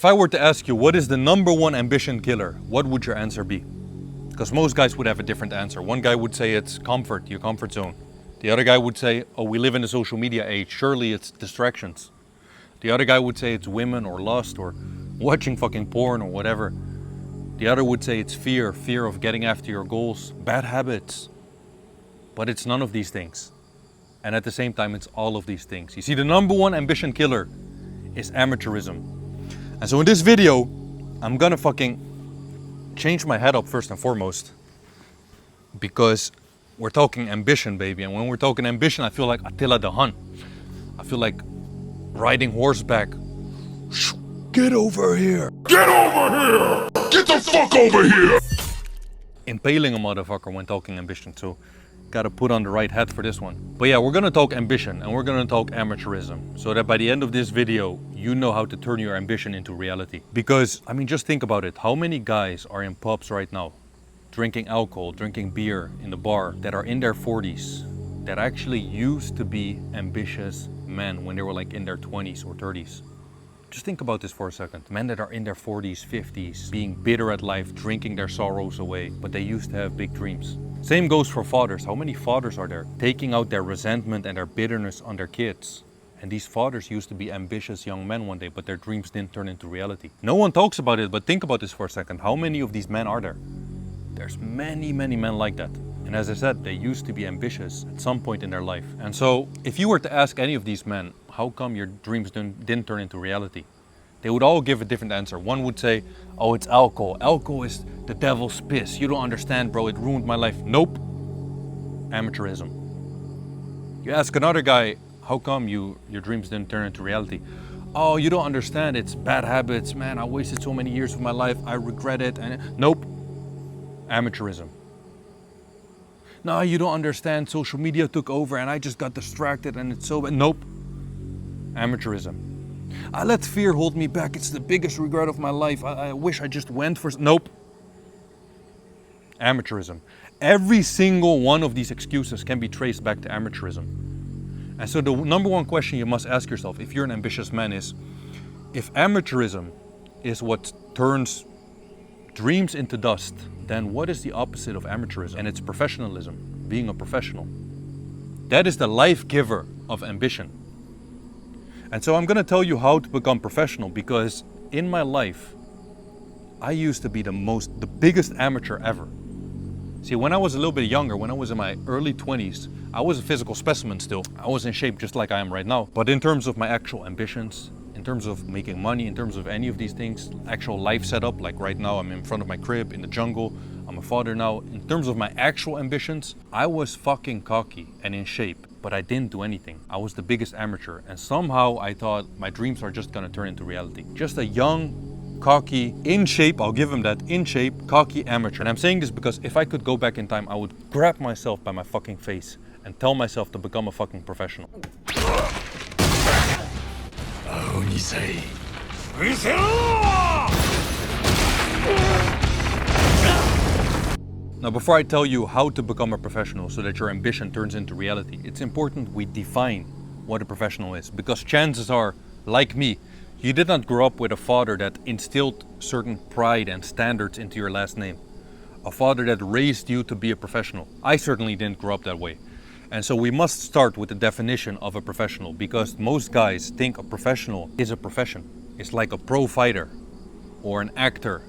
If I were to ask you, what is the #1 ambition killer? What would your answer be? Because most guys would have a different answer. One guy would say it's comfort, your comfort zone. The other guy would say, oh, we live in the social media age. Surely it's distractions. The other guy would say it's women or lust or watching fucking porn or whatever. The other would say it's fear of getting after your goals, bad habits. But it's none of these things. And at the same time, it's all of these things. You see, the #1 ambition killer is amateurism. And so in this video, I'm gonna fucking change my head up first and foremost. Because we're talking ambition, baby. And when we're talking ambition, I feel like Attila the Hun. I feel like riding horseback. Get over here! Get over here! Get the fuck over here! Impaling a motherfucker when talking ambition, so gotta put on the right hat for this one. But yeah, we're gonna talk ambition and we're gonna talk amateurism, so that by the end of this video, you know how to turn your ambition into reality. Because, I mean, just think about it. How many guys are in pubs right now, drinking alcohol, drinking beer in the bar, that are in their 40s, that actually used to be ambitious men when they were like in their 20s or 30s? Just think about this for a second. Men that are in their 40s, 50s, being bitter at life, drinking their sorrows away, but they used to have big dreams. Same goes for fathers. How many fathers are there taking out their resentment and their bitterness on their kids? And these fathers used to be ambitious young men one day, but their dreams didn't turn into reality. No one talks about it, but think about this for a second. How many of these men are there? There's many, many men like that. And as I said, they used to be ambitious at some point in their life. And so, if you were to ask any of these men, how come your dreams didn't turn into reality? They would all give a different answer. One would say, oh, it's alcohol. Alcohol is the devil's piss. You don't understand, bro. It ruined my life. Nope. Amateurism. You ask another guy, how come your dreams didn't turn into reality? Oh, you don't understand. It's bad habits. Man, I wasted so many years of my life. I regret it. And nope. Amateurism. No, you don't understand. Social media took over and I just got distracted and it's so bad. Nope. Amateurism. I let fear hold me back. It's the biggest regret of my life. I wish I just went for... Nope. Amateurism. Every single one of these excuses can be traced back to amateurism. And so the #1 question you must ask yourself if you're an ambitious man is, if amateurism is what turns dreams into dust, then what is the opposite of amateurism? And it's professionalism, being a professional. That is the life giver of ambition. And so I'm gonna tell you how to become professional, because in my life, I used to be the biggest amateur ever. See, when I was a little bit younger, when I was in my early 20s, I was a physical specimen still. I was in shape just like I am right now. But in terms of my actual ambitions, in terms of making money, in terms of any of these things, actual life setup, like right now I'm in front of my crib in the jungle, I'm a father now. In terms of my actual ambitions, I was fucking cocky and in shape, but I didn't do anything. I was the biggest amateur, and somehow I thought my dreams are just gonna turn into reality. Just a young, cocky, in shape, I'll give him that, in shape, cocky amateur. And I'm saying this because if I could go back in time, I would grab myself by my fucking face and tell myself to become a fucking professional. Now, before I tell you how to become a professional so that your ambition turns into reality, it's important we define what a professional is, because chances are, like me, you did not grow up with a father that instilled certain pride and standards into your last name. A father that raised you to be a professional. I certainly didn't grow up that way. And so we must start with the definition of a professional, because most guys think a professional is a profession. It's like a pro fighter or an actor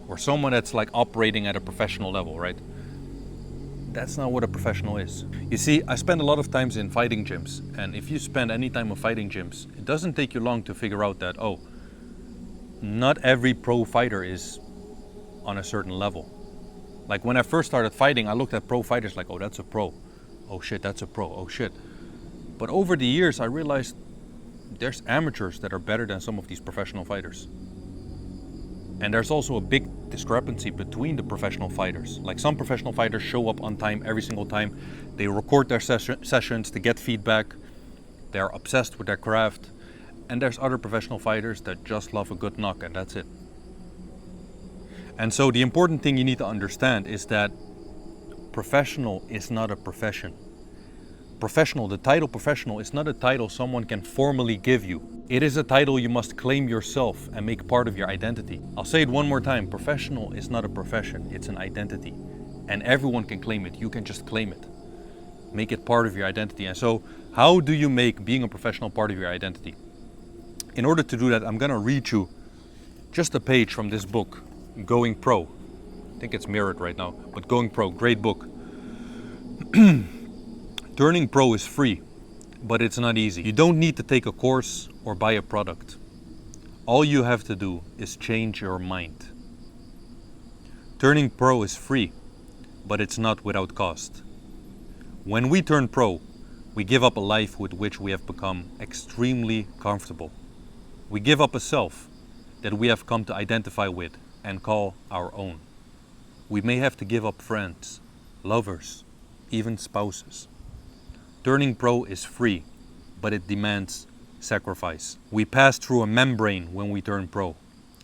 or someone that's like operating at a professional level, right? That's not what a professional is. You see, I spend a lot of times in fighting gyms, and if you spend any time in fighting gyms, it doesn't take you long to figure out that, oh, not every pro fighter is on a certain level. Like when I first started fighting, I looked at pro fighters like, oh, that's a pro. Oh shit, that's a pro, oh shit. But over the years, I realized there's amateurs that are better than some of these professional fighters. And there's also a big discrepancy between the professional fighters. Like some professional fighters show up on time every single time. They record their sessions to get feedback. They're obsessed with their craft. And there's other professional fighters that just love a good knock, and that's it. And so the important thing you need to understand is that professional is not a profession. Professional, the title professional is not a title someone can formally give you. It is a title you must claim yourself and make part of your identity. I'll say it one more time, professional is not a profession, it's an identity. And everyone can claim it, you can just claim it. Make it part of your identity. And so, how do you make being a professional part of your identity? In order to do that, I'm gonna read you just a page from this book, Going Pro. I think it's mirrored right now, but Going Pro, great book. Turning pro is free, but it's not easy. You don't need to take a course or buy a product. All you have to do is change your mind. Turning pro is free, but it's not without cost. When we turn pro, we give up a life with which we have become extremely comfortable. We give up a self that we have come to identify with and call our own. We may have to give up friends, lovers, even spouses. Turning pro is free, but it demands sacrifice. We pass through a membrane when we turn pro.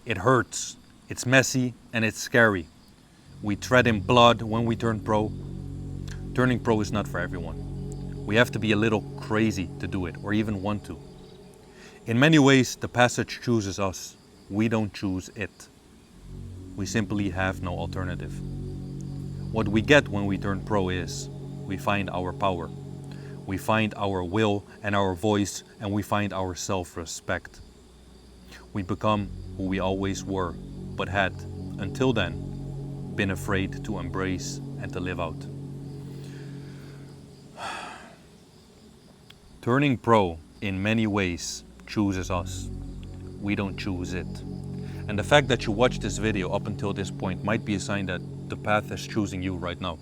It hurts, it's messy, and it's scary. We tread in blood when we turn pro. Turning pro is not for everyone. We have to be a little crazy to do it, or even want to. In many ways, the passage chooses us. We don't choose it. We simply have no alternative. What we get when we turn pro is, we find our power. We find our will and our voice, and we find our self-respect. We become who we always were, but had, until then, been afraid to embrace and to live out. Turning pro, in many ways, chooses us. We don't choose it. And the fact that you watched this video up until this point might be a sign that the path is choosing you right now.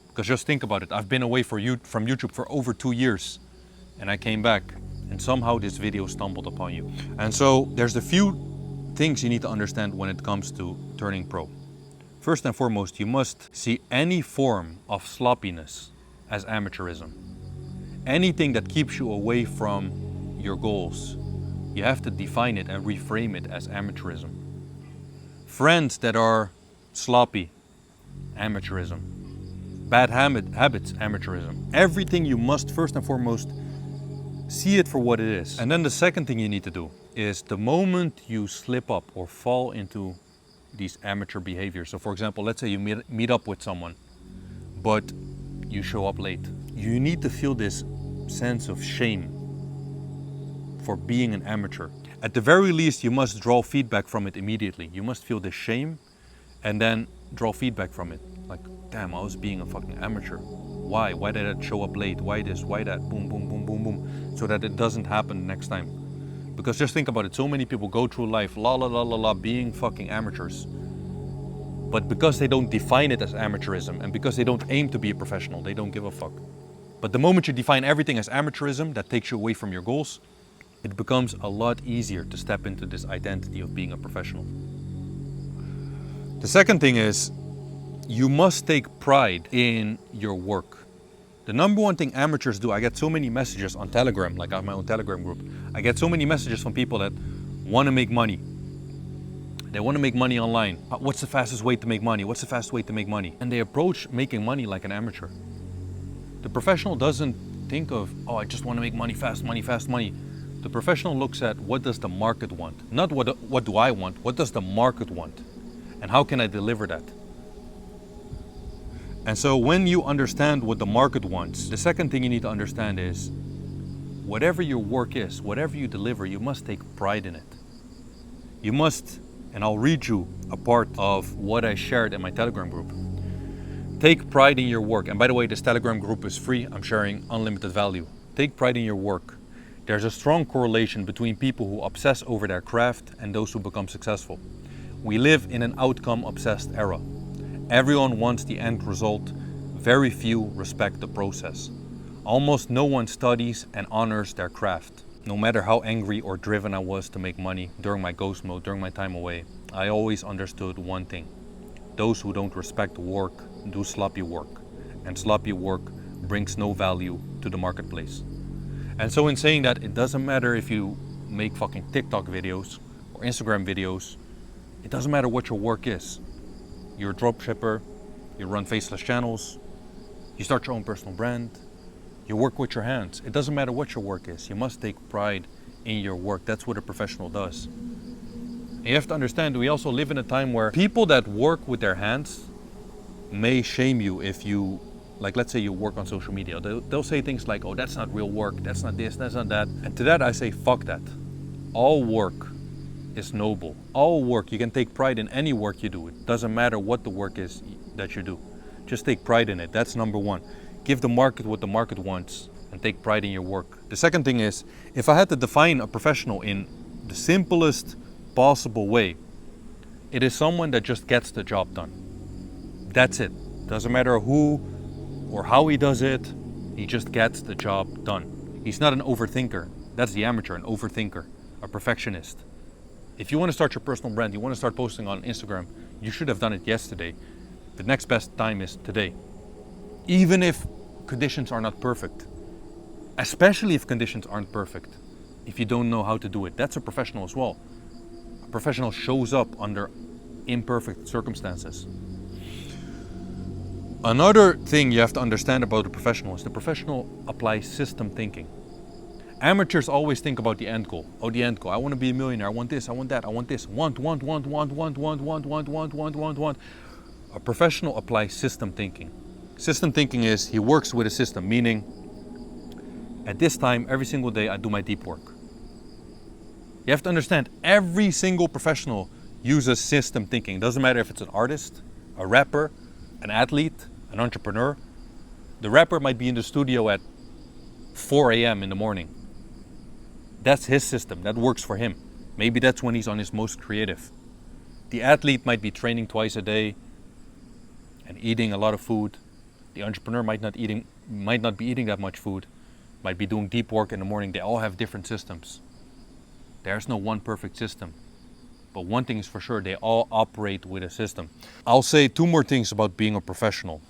Because just think about it, I've been away from YouTube for over 2 years, and I came back, and somehow this video stumbled upon you. And so there's a few things you need to understand when it comes to turning pro. First and foremost, you must see any form of sloppiness as amateurism. Anything that keeps you away from your goals, you have to define it and reframe it as amateurism. Friends that are sloppy, amateurism. Bad habits, amateurism. Everything you must first and foremost see it for what it is. And then the second thing you need to do is the moment you slip up or fall into these amateur behaviors. So for example, let's say you meet up with someone, but you show up late. You need to feel this sense of shame for being an amateur. At the very least, you must draw feedback from it immediately. You must feel the shame and then draw feedback from it. Like, damn, I was being a fucking amateur. Why? Why did I show up late? Why this? Why that? Boom, boom, boom, boom, boom. So that it doesn't happen next time. Because just think about it. So many people go through life, la la la la la, being fucking amateurs. But because they don't define it as amateurism and because they don't aim to be a professional, they don't give a fuck. But the moment you define everything as amateurism, that takes you away from your goals, it becomes a lot easier to step into this identity of being a professional. The second thing is, you must take pride in your work. The number one thing amateurs do, I get so many messages on Telegram, like I have my own Telegram group. I get so many messages from people that want to make money. They want to make money online. What's the fastest way to make money? What's the fastest way to make money? And they approach making money like an amateur. The professional doesn't think of, oh, I just want to make money, fast money, fast money. The professional looks at what does the market want? Not what do I want, what does the market want? And how can I deliver that? And so when you understand what the market wants, the second thing you need to understand is whatever your work is, whatever you deliver, you must take pride in it. You must, and I'll read you a part of what I shared in my Telegram group. Take pride in your work. And by the way, this Telegram group is free. I'm sharing unlimited value. Take pride in your work. There's a strong correlation between people who obsess over their craft and those who become successful. We live in an outcome-obsessed era. Everyone wants the end result. Very few respect the process. Almost no one studies and honors their craft. No matter how angry or driven I was to make money during my ghost mode, during my time away, I always understood one thing. Those who don't respect work do sloppy work. And sloppy work brings no value to the marketplace. And so in saying that, it doesn't matter if you make fucking TikTok videos or Instagram videos. It doesn't matter what your work is. You're a dropshipper, you run faceless channels, you start your own personal brand, You work with your hands. It doesn't matter what your work is. You must take pride in your work. That's what a professional does. And you have to understand, we also live in a time where people that work with their hands may shame you if you, like, let's say you work on social media. They'll say things like, oh, that's not real work, that's not this, that's not that. And to that I say, fuck that. All work is noble. All work, you can take pride in any work you do. It doesn't matter what the work is that you do. Just take pride in it. That's number one. Give the market what the market wants and take pride in your work. The second thing is, if I had to define a professional in the simplest possible way, it is someone that just gets the job done. That's it. Doesn't matter who or how he does it, he just gets the job done. He's not an overthinker. That's the amateur, an overthinker, a perfectionist. If you want to start your personal brand, you want to start posting on Instagram, you should have done it yesterday. The next best time is today. Even if conditions are not perfect. Especially if conditions aren't perfect. If you don't know how to do it. That's a professional as well. A professional shows up under imperfect circumstances. Another thing you have to understand about a professional is the professional applies system thinking. Amateurs always think about the end goal. Oh, the end goal. I want to be a millionaire. I want this. I want that. I want this. Want. A professional applies system thinking. System thinking is he works with a system, meaning at this time, every single day, I do my deep work. You have to understand, every single professional uses system thinking. Doesn't matter if it's an artist, a rapper, an athlete, an entrepreneur. The rapper might be in the studio at 4 a.m. in the morning. That's his system. That works for him. Maybe that's when he's on his most creative. The athlete might be training twice a day and eating a lot of food. The entrepreneur might not be eating that much food, might be doing deep work in the morning. They all have different systems. There's no one perfect system. But one thing is for sure, they all operate with a system. I'll say two more things about being a professional.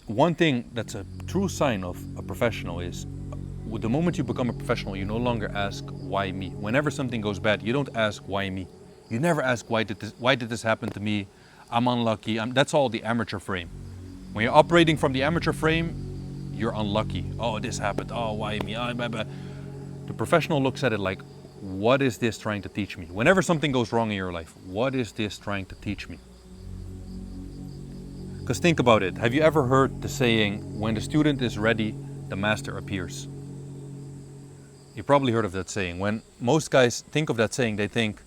One thing that's a true sign of a professional is, the moment you become a professional, you no longer ask, why me? Whenever something goes bad, you don't ask, why me? You never ask, why did this happen to me? I'm unlucky. That's all the amateur frame. When you're operating from the amateur frame, you're unlucky. Oh, this happened. Oh, why me? Oh, blah, blah. The professional looks at it like, what is this trying to teach me? Whenever something goes wrong in your life, what is this trying to teach me? Because think about it. Have you ever heard the saying, when the student is ready, the master appears? You probably heard of that saying. When most guys think of that saying, they think,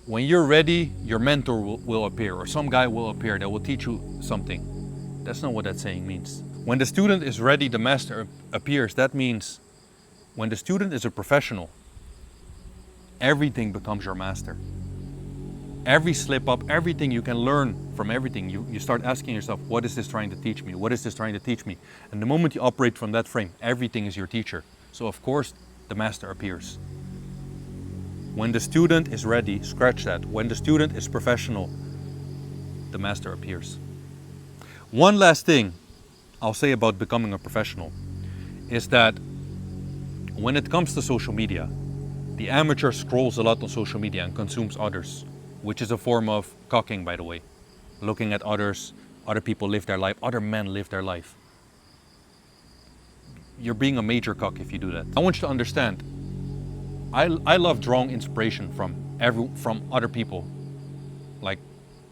when you're ready, your mentor will appear, or some guy will appear that will teach you something. That's not what that saying means. When the student is ready, the master appears. That means when the student is a professional, everything becomes your master. Every slip up, everything you can learn from everything. You start asking yourself, what is this trying to teach me? What is this trying to teach me? And the moment you operate from that frame, everything is your teacher. So of course, the master appears. When the student is ready, scratch that. When the student is professional, the master appears. One last thing I'll say about becoming a professional is that when it comes to social media, the amateur scrolls a lot on social media and consumes others, which is a form of cocking, by the way. Looking at others, other people live their life, other men live their life. You're being a major cock if you do that. I want you to understand, I love drawing inspiration from other people. Like,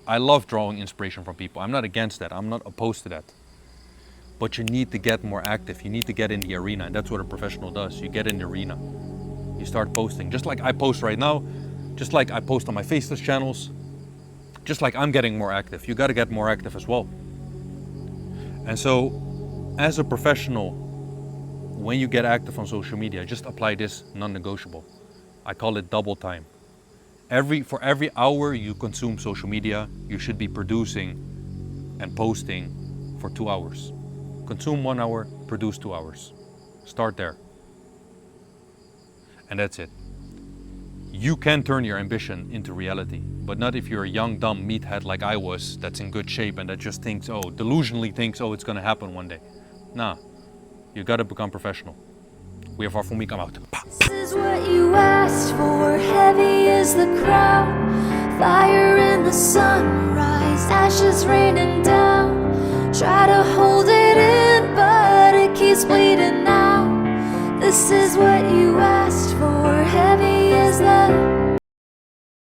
I love drawing inspiration from people. I'm not against that. I'm not opposed to that. But you need to get more active. You need to get in the arena, and that's what a professional does. You get in the arena. You start posting. Just like I post right now, just like I post on my faceless channels, just like I'm getting more active. You got to get more active as well. And so, as a professional, when you get active on social media, just apply this non-negotiable. I call it double time. For every hour you consume social media, you should be producing and posting for 2 hours. Consume 1 hour, produce 2 hours. Start there. And that's it. You can turn your ambition into reality, but not if you're a young, dumb meathead like I was, that's in good shape and that just thinks, delusionally thinks, it's gonna happen one day. Nah, you gotta become professional. We have our full week, I'm out. This is what you asked for, heavy is the crown. Fire in the sunrise, ashes raining down. Try to hold it in, but it keeps he's bleeding now. This is what you asked for. Heavy is the